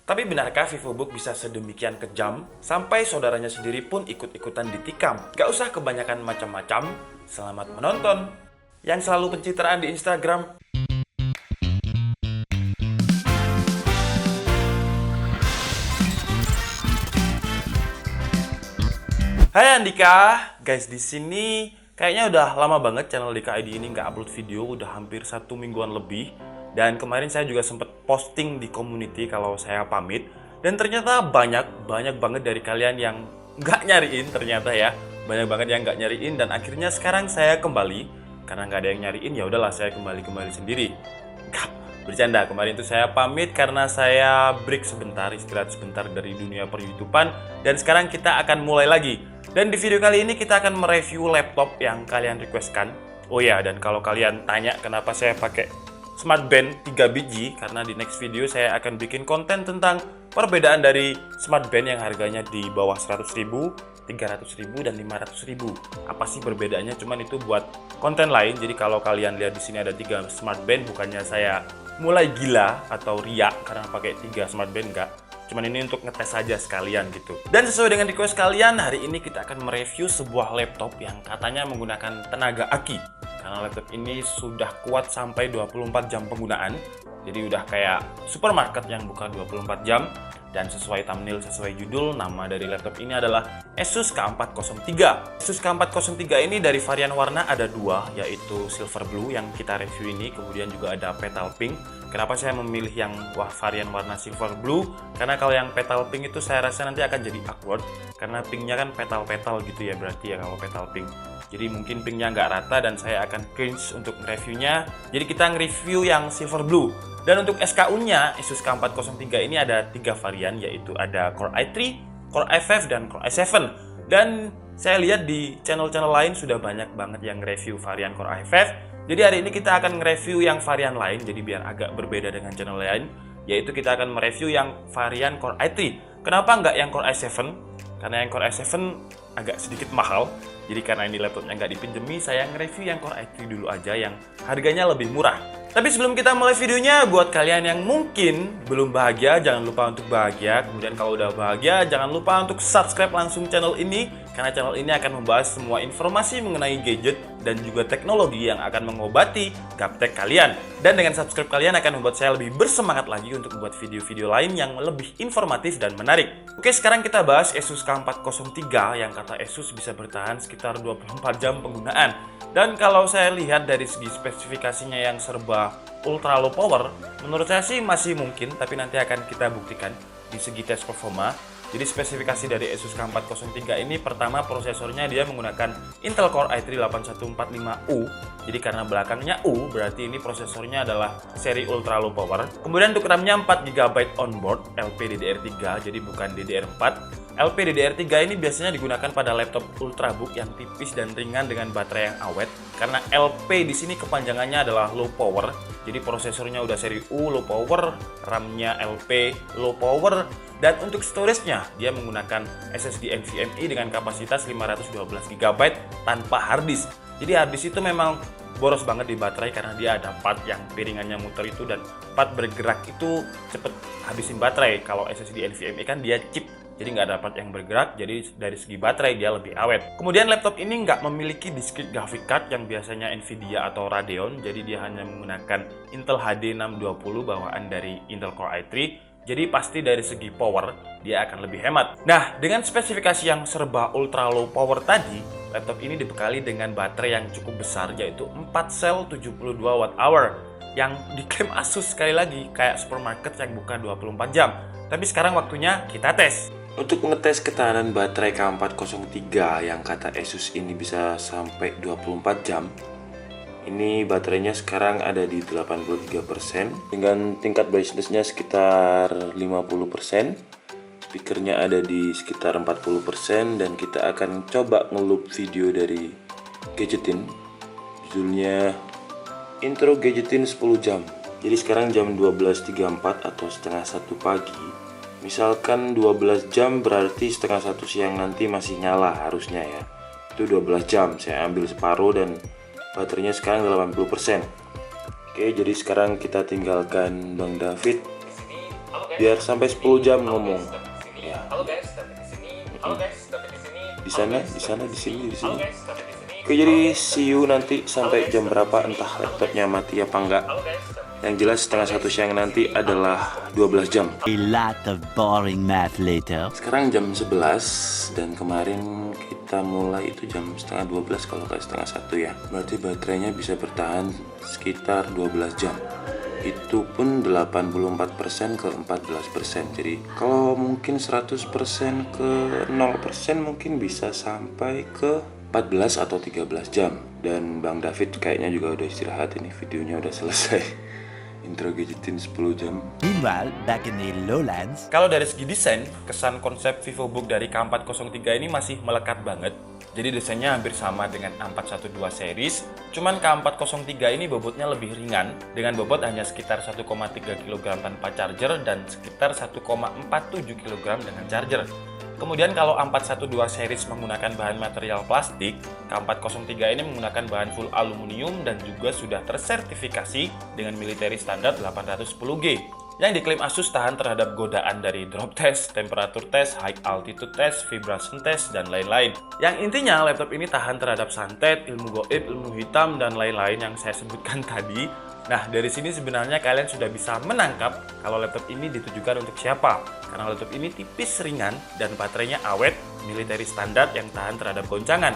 Tapi benarkah VivoBook bisa sedemikian kejam sampai saudaranya sendiri pun ikut-ikutan ditikam? Gak usah kebanyakan macam-macam. Selamat menonton. Yang selalu pencitraan di Instagram. Hai Andika, guys, di sini kayaknya udah lama banget channel Dika ID ini nggak upload video, udah hampir 1 mingguan lebih. Dan kemarin saya juga sempet posting di community kalau saya pamit. Dan ternyata banyak banget dari kalian yang nggak nyariin ternyata ya. Banyak banget yang nggak nyariin dan akhirnya sekarang saya kembali. Karena nggak ada yang nyariin, ya udahlah saya kembali sendiri. Gak, bercanda. Kemarin itu saya pamit karena saya break sebentar, istirahat sebentar dari dunia per-YouTubean. Dan sekarang kita akan mulai lagi. Dan di video kali ini kita akan mereview laptop yang kalian requestkan. Oh ya, dan kalau kalian tanya kenapa saya pakai Smartband 3 biji, karena di next video saya akan bikin konten tentang perbedaan dari Smartband yang harganya di bawah 100.000, 300.000, dan 500.000. Apa sih perbedaannya? Cuman itu buat konten lain. Jadi kalau kalian lihat di sini ada 3 Smartband, bukannya saya mulai gila atau riak karena pakai 3 Smartband, enggak. Cuman ini untuk ngetes saja sekalian gitu. Dan sesuai dengan request kalian, hari ini kita akan mereview sebuah laptop yang katanya menggunakan tenaga aki. Karena laptop ini sudah kuat sampai 24 jam penggunaan. Jadi udah kayak supermarket yang buka 24 jam. Dan sesuai thumbnail, sesuai judul, nama dari laptop ini adalah Asus K403. Asus K403 ini dari varian warna ada 2, yaitu silver blue yang kita review ini, kemudian juga ada petal pink. Kenapa saya memilih yang varian warna silver blue? Karena kalau yang petal pink itu saya rasa nanti akan jadi awkward, karena pinknya kan petal-petal gitu ya, berarti ya kalau petal pink. Jadi mungkin pinknya nggak rata dan saya akan cringe untuk reviewnya. Jadi kita nge-review yang silver blue. Dan untuk SKU-nya, Asus K403 ini ada 3 varian, yaitu ada Core i3, Core i5, dan Core i7. Dan saya lihat di channel-channel lain sudah banyak banget yang review varian Core i5. Jadi hari ini kita akan nge-review yang varian lain, jadi biar agak berbeda dengan channel lain, yaitu kita akan mereview yang varian Core i3. Kenapa nggak yang Core i7? Karena yang Core i7 agak sedikit mahal. Jadi karena ini laptopnya nggak dipinjemi, saya nge-review yang Core i3 dulu aja yang harganya lebih murah. Tapi sebelum kita mulai videonya, buat kalian yang mungkin belum bahagia, jangan lupa untuk bahagia. Kemudian kalau udah bahagia, jangan lupa untuk subscribe langsung channel ini. Karena channel ini akan membahas semua informasi mengenai gadget dan juga teknologi yang akan mengobati gaptek kalian. Dan dengan subscribe kalian akan membuat saya lebih bersemangat lagi untuk membuat video-video lain yang lebih informatif dan menarik. Oke, sekarang kita bahas Asus K403 yang kata Asus bisa bertahan sekitar 24 jam penggunaan. Dan kalau saya lihat dari segi spesifikasinya yang serba ultra low power, menurut saya sih masih mungkin, tapi nanti akan kita buktikan di segi tes performa. Jadi spesifikasi dari Asus K403 ini, pertama prosesornya dia menggunakan Intel Core i3 8145U. Jadi karena belakangnya U, berarti ini prosesornya adalah seri ultra low power. Kemudian untuk RAM-nya 4GB onboard LPDDR3, jadi bukan DDR4. LPDDR3 ini biasanya digunakan pada laptop ultrabook yang tipis dan ringan dengan baterai yang awet. Karena LP di sini kepanjangannya adalah low power. Jadi prosesornya udah seri U low power, RAM-nya LP low power, dan untuk storage-nya dia menggunakan SSD NVMe dengan kapasitas 512GB tanpa harddisk. Jadi harddisk itu memang boros banget di baterai karena dia ada part yang piringannya muter itu, dan part bergerak itu cepet habisin baterai. Kalau SSD NVMe kan dia chip, jadi nggak dapat yang bergerak, jadi dari segi baterai dia lebih awet. Kemudian laptop ini nggak memiliki discrete graphic card yang biasanya Nvidia atau Radeon, jadi dia hanya menggunakan Intel HD 620 bawaan dari Intel Core i3. Jadi pasti dari segi power dia akan lebih hemat. Nah, dengan spesifikasi yang serba ultra low power tadi, laptop ini dibekali dengan baterai yang cukup besar, yaitu 4 sel 72 Wh yang diklaim Asus, sekali lagi kayak supermarket yang buka 24 jam. Tapi sekarang waktunya kita tes. Untuk mengetes ketahanan baterai K403 yang kata Asus ini bisa sampai 24 jam, ini baterainya sekarang ada di 83% dengan tingkat brightness-nya sekitar 50%. Speakernya ada di sekitar 40%, dan kita akan coba ngeloop video dari Gadgetin. Judulnya Intro Gadgetin 10 jam. Jadi sekarang jam 12.34 atau setengah 1 pagi. Misalkan 12 jam berarti setengah 1 siang nanti masih nyala harusnya ya. Itu 12 jam, saya ambil separuh dan baterainya sekarang 80%. Oke, jadi sekarang kita tinggalkan Bang David. Di sini, halo guys. biar sampai 10 jam ngomong. Ya. Di sana, di sini. Oke, jadi see you nanti sampai jam berapa, entah laptopnya mati apa enggak. Yang jelas setengah 1 siang nanti adalah 12 jam. A lot of boring math later. Sekarang jam 11 dan kemarin kita mulai itu jam setengah 12 kalau nggak setengah 1 ya. Berarti baterainya bisa bertahan sekitar 12 jam. Itu pun 84% ke 14%. Jadi kalau mungkin 100% ke 0% mungkin bisa sampai ke 14 atau 13 jam. Dan Bang David kayaknya juga udah istirahat, ini videonya udah selesai. Intro gadgetin 10 jam. Meanwhile, back in the lowlands. Kalau dari segi desain, kesan konsep VivoBook dari K403 ini masih melekat banget. Jadi desainnya hampir sama dengan A412 series, cuman K403 ini bobotnya lebih ringan, dengan bobot hanya sekitar 1,3 kg tanpa charger dan sekitar 1,47 kg dengan charger. Kemudian kalau A412 series menggunakan bahan material plastik, K403 ini menggunakan bahan full aluminium dan juga sudah tersertifikasi dengan military standard 810G. Yang diklaim Asus tahan terhadap godaan dari drop test, temperatur test, high altitude test, vibration test, dan lain-lain. Yang intinya laptop ini tahan terhadap santet, ilmu goib, ilmu hitam, dan lain-lain yang saya sebutkan tadi. Nah, dari sini sebenarnya kalian sudah bisa menangkap kalau laptop ini ditujukan untuk siapa. Karena laptop ini tipis, ringan, dan baterainya awet, military standar yang tahan terhadap goncangan.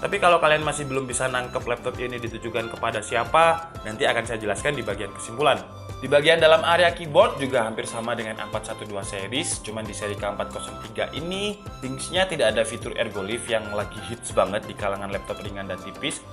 Tapi kalau kalian masih belum bisa nangkep laptop ini ditujukan kepada siapa, nanti akan saya jelaskan di bagian kesimpulan. Di bagian dalam area keyboard juga hampir sama dengan A412 series, cuman di seri K403 ini thingsnya tidak ada fitur ergolift yang lagi hits banget di kalangan laptop ringan dan tipis.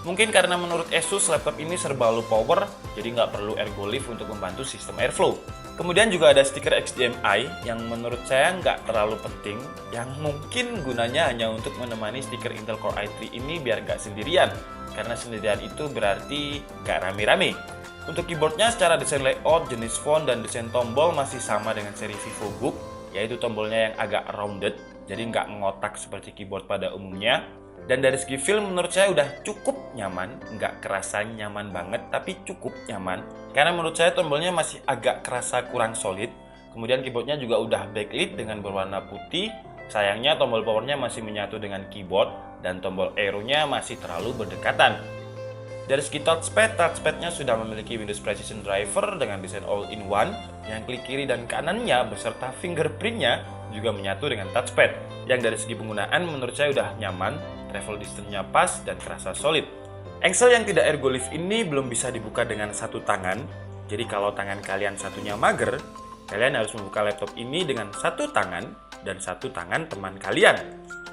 Mungkin karena menurut Asus laptop ini serba low power, jadi nggak perlu ergolift untuk membantu sistem airflow. Kemudian juga ada stiker HDMI yang menurut saya nggak terlalu penting, yang mungkin gunanya hanya untuk menemani stiker Intel Core i3 ini biar nggak sendirian, karena sendirian itu berarti nggak rame-rame. Untuk keyboardnya secara desain layout, jenis font, dan desain tombol masih sama dengan seri VivoBook, yaitu tombolnya yang agak rounded, jadi nggak ngotak seperti keyboard pada umumnya. Dan dari segi feel menurut saya udah cukup nyaman, nggak kerasa nyaman banget, tapi cukup nyaman. Karena menurut saya tombolnya masih agak kerasa kurang solid. Kemudian keyboardnya juga udah backlit dengan berwarna putih. Sayangnya tombol powernya masih menyatu dengan keyboard, dan tombol arrow-nya masih terlalu berdekatan. Dari segi touchpadnya sudah memiliki Windows Precision Driver dengan desain all-in-one yang klik kiri dan kanannya beserta fingerprintnya juga menyatu dengan touchpad. Yang dari segi penggunaan menurut saya udah nyaman, travel distance-nya pas dan kerasa solid. Engsel yang tidak ergolift ini belum bisa dibuka dengan satu tangan, jadi kalau tangan kalian satunya mager, kalian harus membuka laptop ini dengan satu tangan dan satu tangan teman kalian.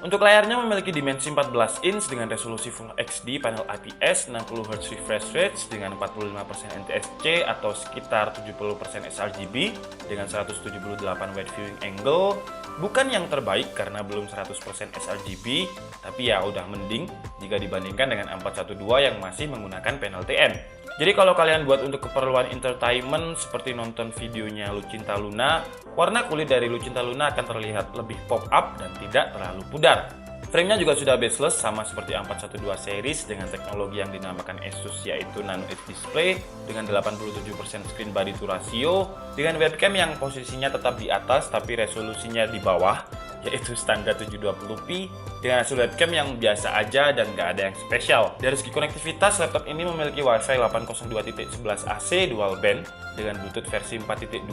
Untuk layarnya memiliki dimensi 14 inch dengan resolusi Full HD, panel IPS, 60Hz refresh rate dengan 45% NTSC atau sekitar 70% sRGB dengan 178 wide viewing angle. Bukan yang terbaik karena belum 100% sRGB, tapi ya udah mending jika dibandingkan dengan A412 yang masih menggunakan panel TN. Jadi kalau kalian buat untuk keperluan entertainment seperti nonton videonya Lucinta Luna, warna kulit dari Lucinta Luna akan terlihat lebih pop up dan tidak terlalu pudar. Framenya juga sudah baseless sama seperti A412 series dengan teknologi yang dinamakan Asus yaitu Nano Edge Display dengan 87% screen body to ratio dengan webcam yang posisinya tetap di atas tapi resolusinya di bawah yaitu standar 720p dengan hasil webcam yang biasa aja dan nggak ada yang spesial. Dari segi konektivitas, laptop ini memiliki Wi-Fi 802.11 AC dual band dengan Bluetooth versi 4.2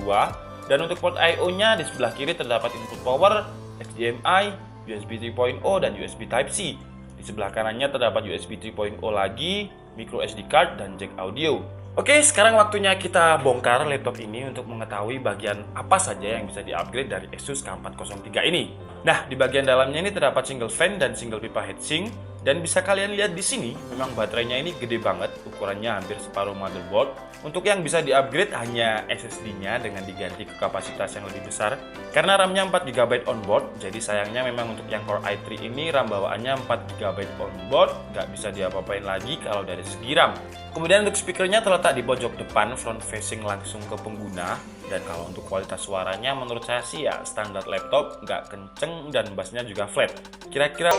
dan untuk port I/O-nya di sebelah kiri terdapat input power, HDMI, USB 3.0 dan USB Type-C. Di sebelah kanannya terdapat USB 3.0 lagi, micro SD card dan jack audio. Oke, sekarang waktunya kita bongkar laptop ini untuk mengetahui bagian apa saja yang bisa di-upgrade dari Asus K403 ini. Nah, di bagian dalamnya ini terdapat single fan dan single pipa heatsink. Dan bisa kalian lihat di sini, memang baterainya ini gede banget, ukurannya hampir separuh motherboard. Untuk yang bisa di-upgrade hanya SSD-nya dengan diganti ke kapasitas yang lebih besar. Karena RAM-nya 4GB onboard, jadi sayangnya memang untuk yang Core i3 ini RAM bawaannya 4GB onboard, nggak bisa diapa-apain lagi kalau dari segi RAM. Kemudian untuk speakernya terletak di pojok depan, front facing langsung ke pengguna. Dan kalau untuk kualitas suaranya menurut saya sih ya standar laptop, nggak kenceng dan bassnya juga flat. Kira-kira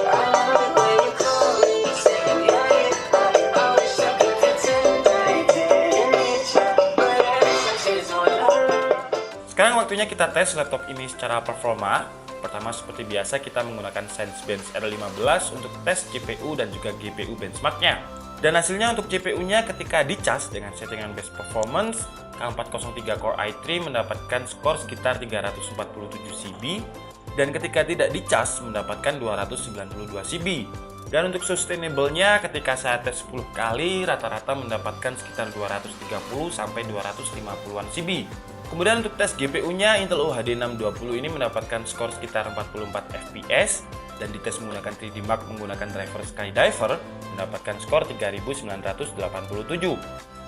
Sekarang waktunya kita tes laptop ini secara performa. Pertama seperti biasa kita menggunakan Cinebench R15 untuk tes CPU dan juga GPU benchmarknya. Dan hasilnya untuk GPU-nya ketika dicas dengan settingan best performance, K403 Core i3 mendapatkan skor sekitar 347 CB, dan ketika tidak dicas mendapatkan 292 CB. Dan untuk sustainable-nya ketika saya tes 10 kali rata-rata mendapatkan sekitar 230 sampai 250-an CB. Kemudian untuk tes GPU-nya Intel UHD 620 ini mendapatkan skor sekitar 44 FPS, dan dites menggunakan 3D Mark menggunakan driver Skydiver mendapatkan skor 3987.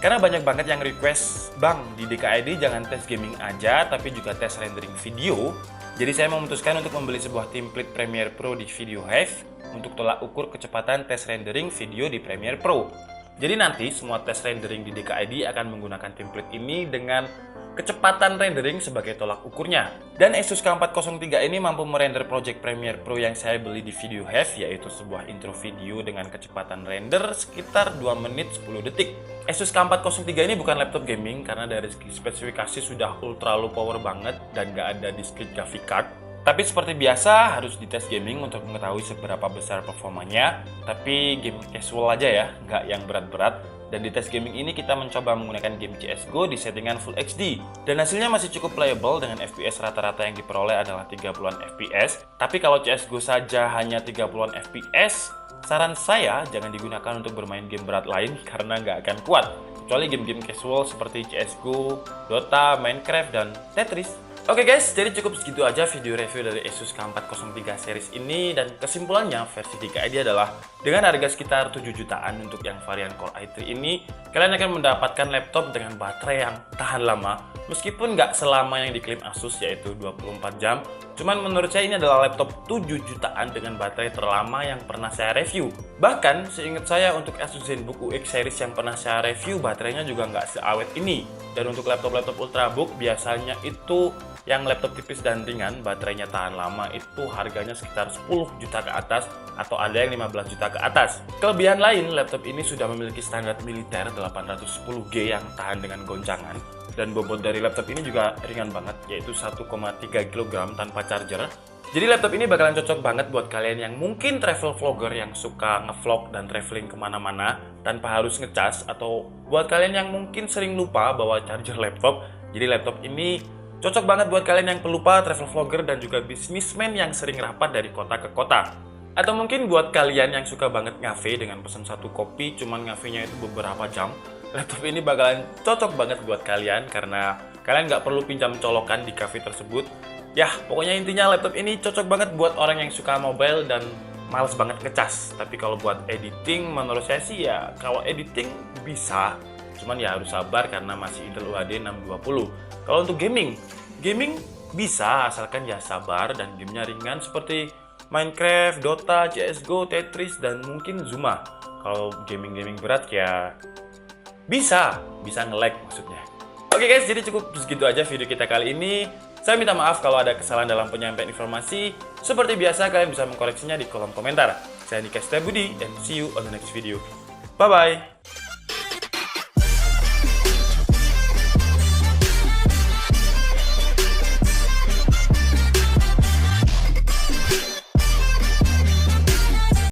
Karena banyak banget yang request, "Bang, di DKID jangan tes gaming aja tapi juga tes rendering video." Jadi saya memutuskan untuk membeli sebuah template Premiere Pro di Video Hive untuk tolak ukur kecepatan tes rendering video di Premiere Pro. Jadi nanti semua tes rendering di DKID akan menggunakan template ini dengan kecepatan rendering sebagai tolak ukurnya. Dan Asus K403 ini mampu merender project Premiere Pro yang saya beli di Video Hive, yaitu sebuah intro video dengan kecepatan render sekitar 2 menit 10 detik. Asus K403 ini bukan laptop gaming karena dari segi spesifikasi sudah ultra low power banget dan gak ada discrete graphic card. Tapi seperti biasa harus dites gaming untuk mengetahui seberapa besar performanya. Tapi game casual aja ya, nggak yang berat-berat. Dan di tes gaming ini kita mencoba menggunakan game CSGO di settingan Full HD. Dan hasilnya masih cukup playable dengan FPS rata-rata yang diperoleh adalah 30-an FPS. Tapi kalau CSGO saja hanya 30-an FPS, saran saya jangan digunakan untuk bermain game berat lain karena nggak akan kuat. Kecuali game-game casual seperti CSGO, Dota, Minecraft, dan Tetris. Oke guys, jadi cukup segitu aja video review dari Asus K403 series ini, dan kesimpulannya versi DKID adalah dengan harga sekitar 7 jutaan untuk yang varian Core i3 ini, kalian akan mendapatkan laptop dengan baterai yang tahan lama meskipun nggak selama yang diklaim Asus yaitu 24 jam. Cuman menurut saya ini adalah laptop 7 jutaan dengan baterai terlama yang pernah saya review. Bahkan seingat saya untuk Asus ZenBook UX series yang pernah saya review baterainya juga nggak seawet ini. Dan untuk laptop-laptop Ultrabook biasanya itu yang laptop tipis dan ringan baterainya tahan lama itu harganya sekitar 10 juta ke atas atau ada yang 15 juta ke atas. Kelebihan lain, laptop ini sudah memiliki standar militer 810G yang tahan dengan goncangan. Dan bobot dari laptop ini juga ringan banget, yaitu 1,3 kg tanpa charger. Jadi laptop ini bakalan cocok banget buat kalian yang mungkin travel vlogger yang suka ngevlog dan traveling kemana-mana tanpa harus ngecas, atau buat kalian yang mungkin sering lupa bawa charger laptop. Jadi laptop ini cocok banget buat kalian yang pelupa, travel vlogger, dan juga bisnismen yang sering rapat dari kota ke kota. Atau mungkin buat kalian yang suka banget ngafe dengan pesan satu kopi cuman ngafenya itu beberapa jam. Laptop ini bakalan cocok banget buat kalian karena kalian nggak perlu pinjam colokan di cafe tersebut. Ya, pokoknya intinya laptop ini cocok banget buat orang yang suka mobile dan males banget ngecas. Tapi kalau buat editing, menurut saya sih ya kalau editing bisa. Cuman ya harus sabar karena masih Intel UHD 620. Kalau untuk gaming bisa asalkan ya sabar dan gamenya ringan seperti Minecraft, Dota, CSGO, Tetris, dan mungkin Zuma. Kalau gaming berat ya bisa nge-lag maksudnya. Oke guys, jadi cukup segitu aja video kita kali ini. Saya minta maaf kalau ada kesalahan dalam penyampaian informasi. Seperti biasa kalian bisa mengkoreksinya di kolom komentar. Saya Nika Setiabudi dan see you on the next video. Bye bye.